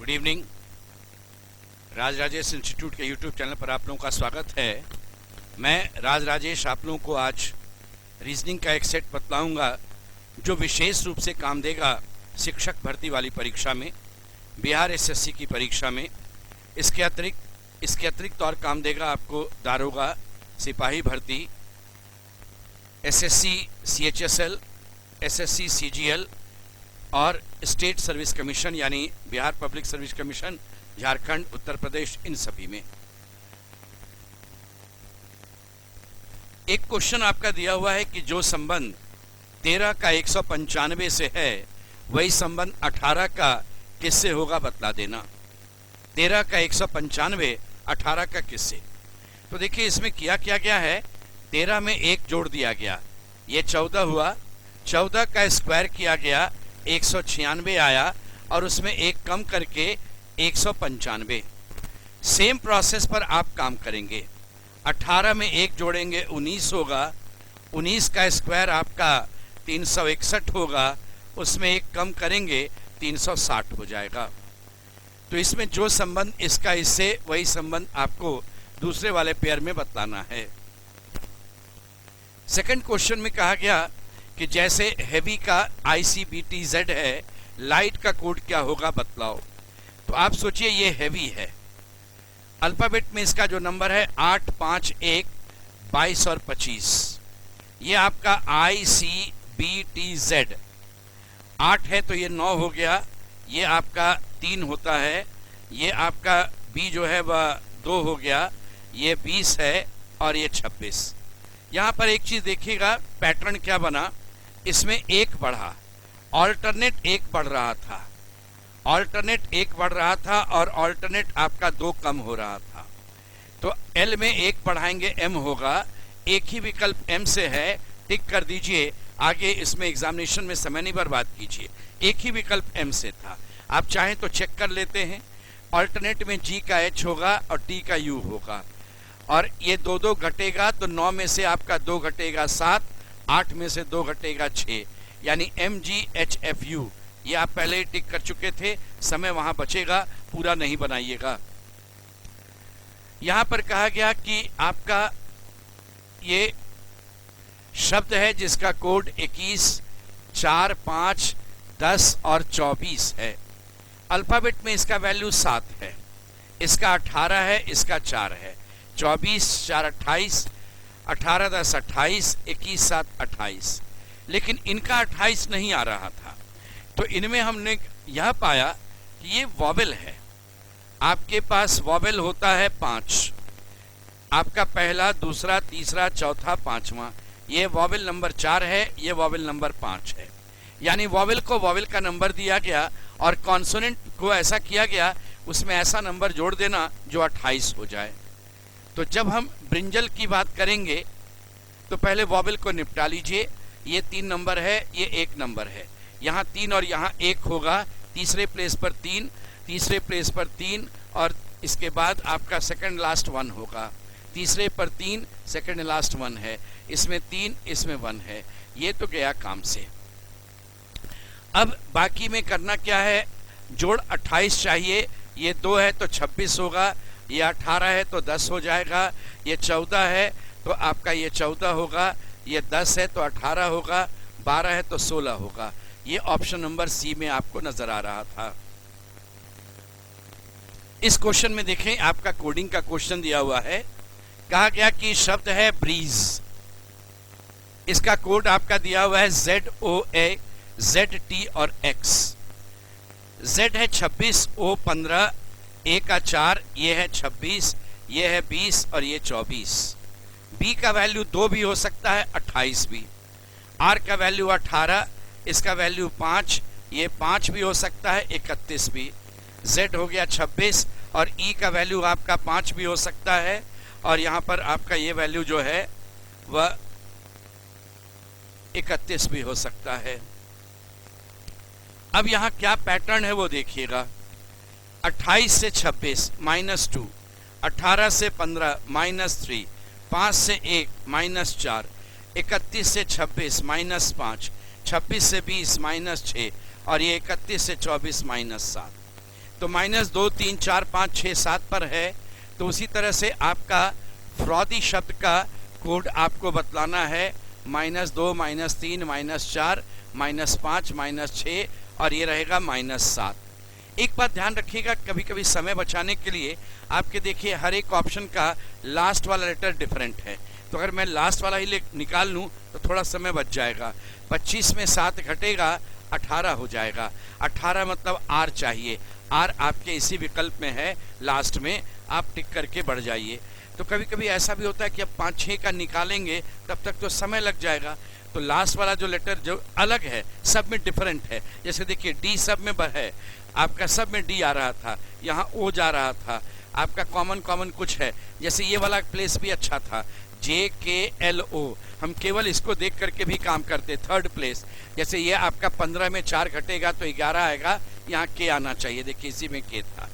Good evening. Raj Rajesh institute के YouTube channel पर आप लोगों का स्वागत है। मैं राज राजेश आप लोगों को आज रीजनिंग का एक सेट बतलाऊंगा जो विशेष रूप से काम देगा शिक्षक भर्ती वाली परीक्षा में, बिहार एसएससी की परीक्षा में। इसके अतिरिक्त और काम देगा आपको दारोगा, सिपाही भर्ती, एसएससी सीएचएसएल, एसएससी सीजीएल और स्टेट सर्विस कमीशन यानी Bihar public service commission, Jharkhand, Uttar Pradesh, इन सभी में। एक क्वेश्चन आपका दिया हुआ है कि जो संबंध 13 का 195 से है वही संबंध 18 का किससे होगा, बतला देना। 13 का 195, 18 का किससे। तो देखिए इसमें किया क्या गया है, 13 में 1 जोड़ दिया गया, ये 14 हुआ। 14 का स्क्वायर किया गया, 196 आया और उसमें 1 कम करके 195। सेम प्रोसेस पर आप काम करेंगे। 18 में 1 जोड़ेंगे 19 होगा, 19 का स्क्वायर आपका 361 होगा, उसमें 1 कम करेंगे 360 हो जाएगा। तो इसमें जो संबंध इसका इससे, वही संबंध आपको दूसरे वाले पेयर में बतलाना है। सेकंड क्वेश्चन में कहा गया कि जैसे हैवी का ICBTZ है, लाइट का कोड क्या होगा बतलाओ। तो आप सोचिए ये हैवी है, अल्फाबेट में इसका जो नंबर है 8, 5, 1, 22 और 25, ये आपका ICBTZ। 8 है तो ये 9 हो गया, ये आपका 3 होता है, ये आपका B जो है वह 2 हो गया, ये 20 है और ये 26। यहाँ पर एक चीज देखिएगा, पैटर्न क्या बना, इसमें 1 बढ़ा, ऑल्टरनेट 1 बढ़ रहा था, ऑल्टरनेट 1 बढ़ रहा था और ऑल्टरनेट आपका 2 कम हो रहा था। तो L में 1 बढ़ाएंगे M होगा, एक ही विकल्प M से है, टिक कर दीजिए। आगे इसमें एग्जामिनेशन में समय नहीं बर्बाद कीजिए, एक ही विकल्प M से था। आप चाहें तो चेक कर लेते हैं। ऑल्टरनेट में G का H होगा और T का U होगा, और ये 2 घटेगा तो 9 में से आपका 2 घटेगा 7, 8 में से 2 घटेगा 6, यानी MGHFU। ये आप पहले ही टिक कर चुके थे, समय वहां बचेगा, पूरा नहीं बनाइएगा। यहां पर कहा गया कि आपका ये शब्द है जिसका कोड 21, 4, 5, 10 और 24 है। अल्फाबेट में इसका वैल्यू 7 है, इसका 18 है, इसका 4 है। 24, 4, 28, 18, 10, 28, 21, 7, 28। लेकिन इनका 28 नहीं आ रहा था, तो इनमें हमने यह पाया कि ये वॉवेल है। आपके पास वॉवेल होता है 5, आपका पहला, दूसरा, तीसरा, चौथा, 5वां। ये वॉवेल नंबर 4 है, ये वॉवेल नंबर 5 है। यानी वॉवेल को वॉवेल का नंबर दिया गया और कॉन्सोनेंट को ऐसा किया गया, उसमें ऐसा नंबर जोड़ देना जो 28 हो जाए। तो जब हम ब्रिंजल की बात करेंगे तो पहले वॉवेल को निपटा लीजिए। ये 3 नंबर है, ये 1 नंबर है, यहाँ 3 और यहाँ 1 होगा, तीसरे प्लेस पर 3, तीसरे प्लेस पर 3 और इसके बाद आपका सेकंड लास्ट 1 होगा। तीसरे पर 3, सेकंड लास्ट 1 है, इसमें 3, इसमें 1 है। ये तो गया काम से। अब बाकी में करना क्या है, जोड़ 28 चाहिए, ये 2 है तो 26 होगा, ये 18 है तो 10 हो जाएगा, ये 14 है तो आपका ये 14 होगा, ये 10 है तो 18 होगा, 12 है तो 16 होगा। ये ऑप्शन नंबर सी में आपको नजर आ रहा था। इस क्वेश्चन में देखें, आपका कोडिंग का क्वेश्चन दिया हुआ है। कहा गया कि शब्द है ब्रीज, इसका कोड आपका दिया हुआ है ZOA, ZT और X। Z है 26, O 15, A का 4, ये है 26, ये है 20 और ये 24। B का वैल्यू 2 भी हो सकता है, 28 भी। R का वैल्यू 18, इसका वैल्यू 5, ये 5 भी हो सकता है, 31 भी। Z हो गया 26 और E का वैल्यू आपका 5 भी हो सकता है, और यहाँ पर आपका ये वैल्यू जो है वह 31 भी हो सकता है। अब यहाँ क्या पैटर्न है वो देखिएगा। 28 से 26 -2, 18 से 15 -3, 5 से 1 -4, 31 से 26 -5, 26 से 20 -6 और ये 31 से 24 -7। तो -2, 3, 4, 5, 6, 7 पर है। तो उसी तरह से आपका फ्रॉदी शब्द का कोड आपको बतलाना है -2, -3, -4, -5, -6 और ये रहेगा -7। एक बात ध्यान रखिएगा, कभी कभी समय बचाने के लिए आपके देखिए हर एक ऑप्शन का लास्ट वाला लेटर डिफरेंट है। तो अगर मैं लास्ट वाला ही निकाल लूँ तो थोड़ा समय बच जाएगा। 25 में 7 घटेगा 18 हो जाएगा। 18 मतलब आर चाहिए। आर आपके इसी विकल्प में है, लास्ट में आप टिक करके बढ़ जाइए। तो कभी कभी ऐसा भी होता है कि अब 5-6 का निकालेंगे तब तक तो समय लग जाएगा। तो लास्ट वाला जो लेटर जो अलग है, सब में डिफरेंट है। जैसे देखिए डी सब में है, आपका सब में डी आ रहा था, यहाँ ओ जा रहा था, आपका कॉमन कुछ है। जैसे ये वाला प्लेस भी अच्छा था, JKLO, हम केवल इसको देख करके भी काम करते। थर्ड प्लेस, जैसे ये आपका 15 में 4 घटेगा तो 11 आएगा, यहाँ के आना चाहिए, देखिए इसी में के था।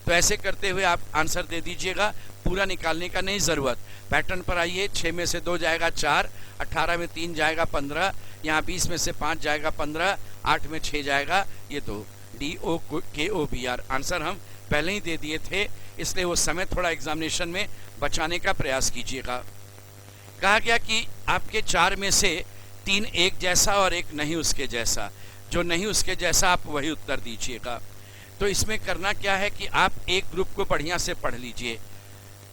तो ऐसे करते हुए आप आंसर दे दीजिएगा, पूरा निकालने का नहीं ज़रूरत। पैटर्न पर आइए, 6 में से 2 जाएगा 4, 18 में 3 जाएगा 15, यहाँ 20 में से 5 जाएगा 15, 8 में 6 जाएगा ये 2, DOKOBR। आंसर हम पहले ही दे दिए थे, इसलिए वो समय थोड़ा एग्जामिनेशन में बचाने का प्रयास कीजिएगा। कहा गया कि आपके 4 में से 3 एक जैसा और एक नहीं उसके जैसा। जो नहीं उसके जैसा आप वही उत्तर दीजिएगा। तो इसमें करना क्या है कि आप एक ग्रुप को बढ़िया से पढ़ लीजिए।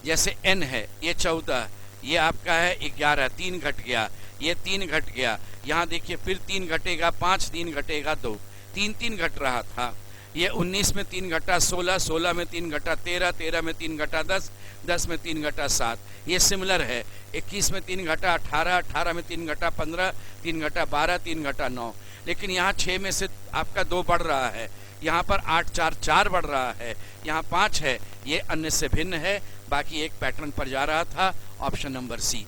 जैसे n है, ये 14, ये आपका है 11, 3 घट गया, ये 3 घट गया, यहाँ देखिए फिर 3 घटेगा, 5, 3 घटेगा 2, 3 घट रहा था। ये 19 में 3 घटा 16, 16 में 3 घटा 13, 13 में 3 घटा 10, 10 में 3 घटा 7। ये सिमिलर है, 21 में 3 घटा 18, 18 में 3 घटा 15, 3 घटा 12, 3 घटा 9। लेकिन यहाँ 6 में से आपका 2 बढ़ रहा है, यहाँ पर 8, 4, 4 बढ़ रहा है, यहाँ 5 है, ये अन्य से भिन्न है, बाकी एक पैटर्न पर जा रहा था। Option number C.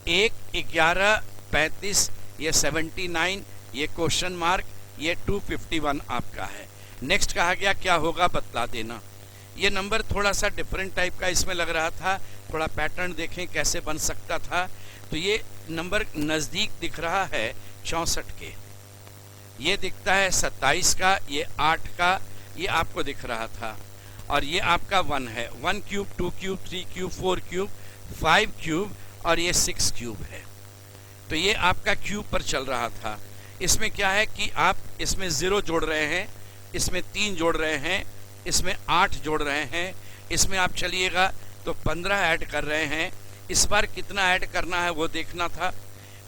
1, 11, 35, ये 79, ये क्वेश्चन मार्क, ये 251 आपका है। नेक्स्ट कहा गया क्या होगा बतला देना। ये नंबर थोड़ा सा डिफरेंट टाइप का इसमें लग रहा था, थोड़ा पैटर्न देखें कैसे बन सकता था। तो ये नंबर नज़दीक दिख रहा है 64 के, ये दिखता है 27 का, ये 8 का, ये आपको दिख रहा था। और ये आपका 1 है, 1 cube, 2 cube, 3 cube, 4 cube, 5 cube और ये 6 क्यूब है। तो ये आपका क्यूब पर चल रहा था। इसमें क्या है कि आप इसमें 0 जोड़ रहे हैं, इसमें 3 जोड़ रहे हैं, इसमें 8 जोड़ रहे हैं, इसमें आप चलिएगा तो 15 ऐड कर रहे हैं। इस बार कितना ऐड करना है वो देखना था।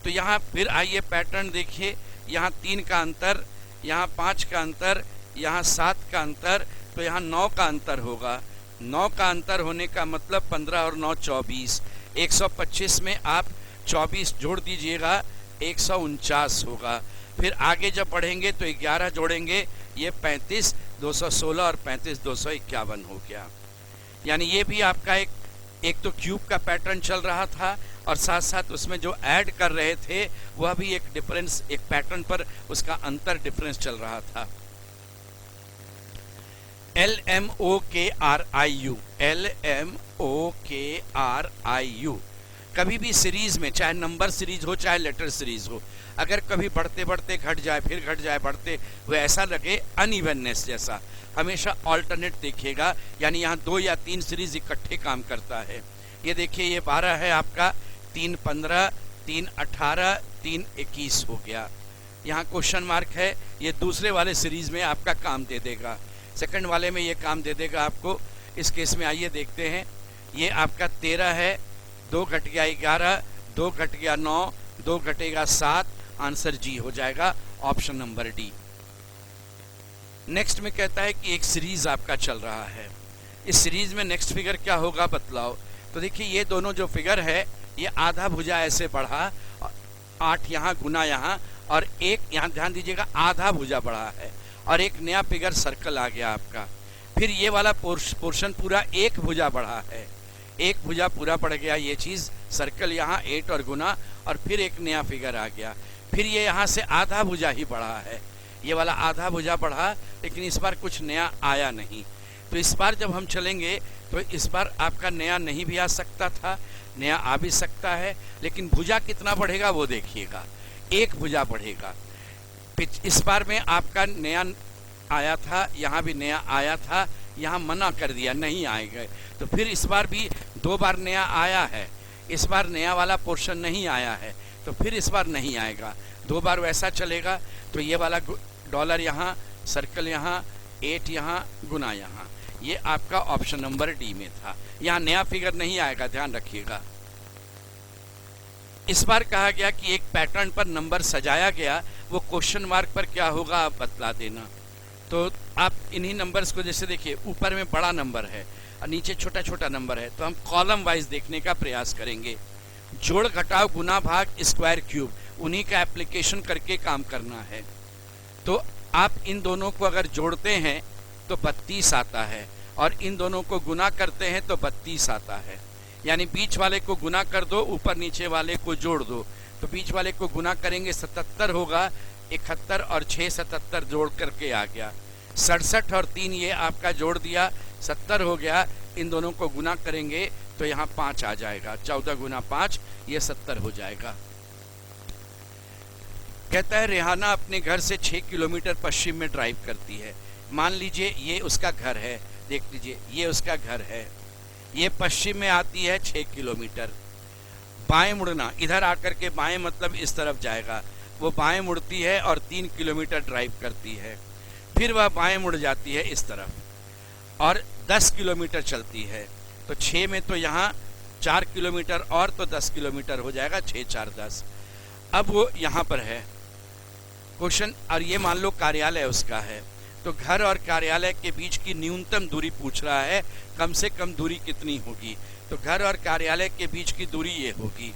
तो यहाँ फिर आइए पैटर्न देखिए, यहाँ 3 का अंतर, यहाँ 5 का अंतर, यहाँ 7 का अंतर, तो यहाँ 9 का अंतर होगा। 9 का अंतर होने का मतलब 15 और 9 24, 125 में आप 24 जोड़ दीजिएगा, 149 होगा। फिर आगे जब बढ़ेंगे तो 11 जोड़ेंगे, ये 35, 216 और 35, 251 हो गया। यानी ये भी आपका एक तो क्यूब का पैटर्न चल रहा था और साथ साथ उसमें जो ऐड कर रहे थे वह भी एक डिफरेंस, एक पैटर्न पर उसका अंतर डिफरेंस चल रहा था। LMOKRIU, LMOKRIU। कभी भी सीरीज में, चाहे नंबर सीरीज हो चाहे लेटर सीरीज हो, अगर कभी बढ़ते बढ़ते घट जाए फिर घट जाए बढ़ते हुए ऐसा लगे अनइवननेस जैसा, हमेशा ऑल्टरनेट देखिएगा। यानी यहाँ 2 या 3 सीरीज इकट्ठे काम करता है। ये देखिए ये 12 है आपका, 3 15, 3 18, 3 21 हो गया। यहाँ क्वेश्चन मार्क है, ये दूसरे वाले सीरीज में आपका काम दे देगा, सेकंड वाले में ये काम दे देगा आपको। इस केस में आइए देखते हैं, ये आपका 13 है, 2 घट गया 11, 2 घट गया 9, 2 घटेगा 7, आंसर जी हो जाएगा, ऑप्शन नंबर डी। नेक्स्ट में कहता है कि एक सीरीज आपका चल रहा है, इस सीरीज में नेक्स्ट फिगर क्या होगा बतलाओ। तो देखिए ये दोनों जो फिगर है, ये आधा भुजा ऐसे बढ़ा, 8 यहाँ गुना यहाँ, और एक यहाँ ध्यान दीजिएगा आधा भुजा बढ़ा है, और एक नया फिगर सर्कल आ गया आपका। फिर ये वाला पोर्शन पूरा एक भुजा बढ़ा है, एक भुजा पूरा पड़ गया, ये चीज़ सर्कल यहाँ 8 और गुना, और फिर एक नया फिगर आ गया। फिर ये यहाँ से आधा भुजा ही बढ़ा है, ये वाला आधा भुजा बढ़ा, लेकिन इस बार कुछ नया आया नहीं। तो इस बार जब हम चलेंगे तो इस बार आपका नया नहीं भी आ सकता था, नया आ भी सकता है, लेकिन भुजा कितना बढ़ेगा वो देखिएगा, एक भुजा बढ़ेगा। इस बार में आपका नया आया था, यहाँ भी नया आया था, यहाँ मना कर दिया, नहीं आएगा। तो फिर इस बार भी 2 बार नया आया है, इस बार नया वाला पोर्शन नहीं आया है, तो फिर इस बार नहीं आएगा। 2 बार वैसा चलेगा तो ये वाला डॉलर यहाँ, सर्कल यहाँ, 8 यहाँ, गुना यहाँ। ये आपका ऑप्शन नंबर डी में था। यहाँ नया फिगर नहीं आएगा, ध्यान रखिएगा। इस बार कहा गया कि एक पैटर्न पर नंबर सजाया गया, वो क्वेश्चन मार्क पर क्या होगा आप बतला देना। तो आप इन्हीं नंबर्स को, जैसे देखिए ऊपर में बड़ा नंबर है और नीचे छोटा छोटा नंबर है, तो हम कॉलम वाइज देखने का प्रयास करेंगे। जोड़ घटाव गुना भाग स्क्वायर क्यूब, उन्हीं का एप्लीकेशन करके काम करना है। तो आप इन दोनों को अगर जोड़ते हैं तो 32 आता है, और इन दोनों को गुना करते हैं तो 32 आता है। यानी बीच वाले को गुना कर दो, ऊपर नीचे वाले को जोड़ दो, तो बीच वाले को गुना करेंगे 77 होगा, 71 और 6 77 जोड़ करके आ गया। 67 और 3 ये आपका जोड़ दिया, 70 हो गया। इन दोनों को गुना करेंगे तो यहाँ 5 आ जाएगा, 14 गुना 5 ये 70 हो जाएगा। कहता है रेहाना अपने घर से 6 किलोमीटर पश्चिम में ड्राइव करती है। मान लीजिए ये उसका घर है, देख लीजिए ये उसका घर है, ये पश्चिम में आती है 6 किलोमीटर। बाएं मुड़ना, इधर आकर के बाएं मतलब इस तरफ जाएगा, वो बाएं मुड़ती है और 3 किलोमीटर ड्राइव करती है। फिर वह बाएं मुड़ जाती है इस तरफ और 10 किलोमीटर चलती है। तो 6 में तो यहाँ 4 किलोमीटर और तो 10 किलोमीटर हो जाएगा, 6 4 10। अब वो यहाँ पर है क्वेश्चन, और ये मान लो कार्यालय उसका है, तो घर और कार्यालय के बीच की न्यूनतम दूरी पूछ रहा है, कम से कम दूरी कितनी होगी। तो घर और कार्यालय के बीच की दूरी ये होगी।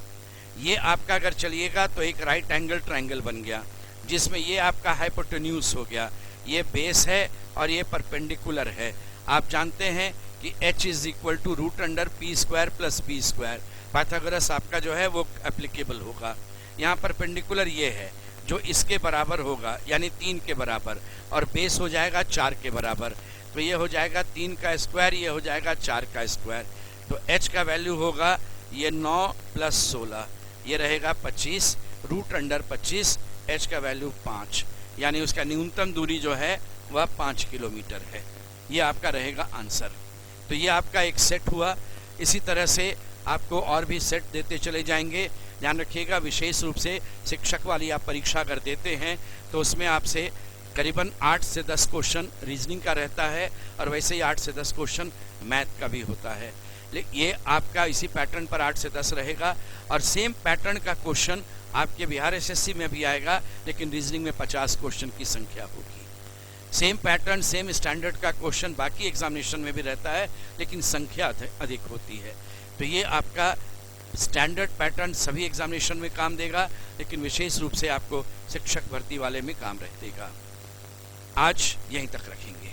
ये आपका अगर चलिएगा तो एक राइट एंगल ट्रायंगल बन गया, जिसमें ये आपका हाइपोटेन्यूज हो गया, ये बेस है और ये परपेंडिकुलर है। आप जानते हैं कि h is equal to root under P square plus P square, Pythagoras आपका जो है वो एप्लीकेबल होगा। यहाँ परपेंडिकुलर ये है जो इसके बराबर होगा, यानी 3 के बराबर, और बेस हो जाएगा 4 के बराबर। तो ये हो जाएगा 3 का स्क्वायर, ये हो जाएगा 4 का स्क्वायर। तो h का वैल्यू होगा ये 9 प्लस 16, ये रहेगा 25, रूट अंडर 25, h का वैल्यू 5, यानी उसका न्यूनतम दूरी जो है वह 5 किलोमीटर है। ये आपका रहेगा आंसर। तो ये आपका एक सेट हुआ। इसी तरह से आपको और भी सेट देते चले जाएंगे। ध्यान रखिएगा, विशेष रूप से शिक्षक वाली आप परीक्षा अगर देते हैं तो उसमें आपसे करीबन 8 से 10 क्वेश्चन रीजनिंग का रहता है, और वैसे ही 8 से 10 क्वेश्चन मैथ का भी होता है। लेकिन ये आपका इसी पैटर्न पर 8 से 10 रहेगा, और सेम पैटर्न का क्वेश्चन आपके बिहार एसएससी में भी आएगा, लेकिन रीजनिंग में 50 क्वेश्चन की संख्या होगी। सेम पैटर्न, सेम स्टैंडर्ड का क्वेश्चन बाकी एग्जामिनेशन में भी रहता है, लेकिन संख्या अधिक होती है। तो ये आपका स्टैंडर्ड पैटर्न सभी एग्जामिनेशन में काम देगा, लेकिन विशेष रूप से आपको शिक्षक भर्ती वाले में काम रह देगा। आज यहीं तक रखेंगे।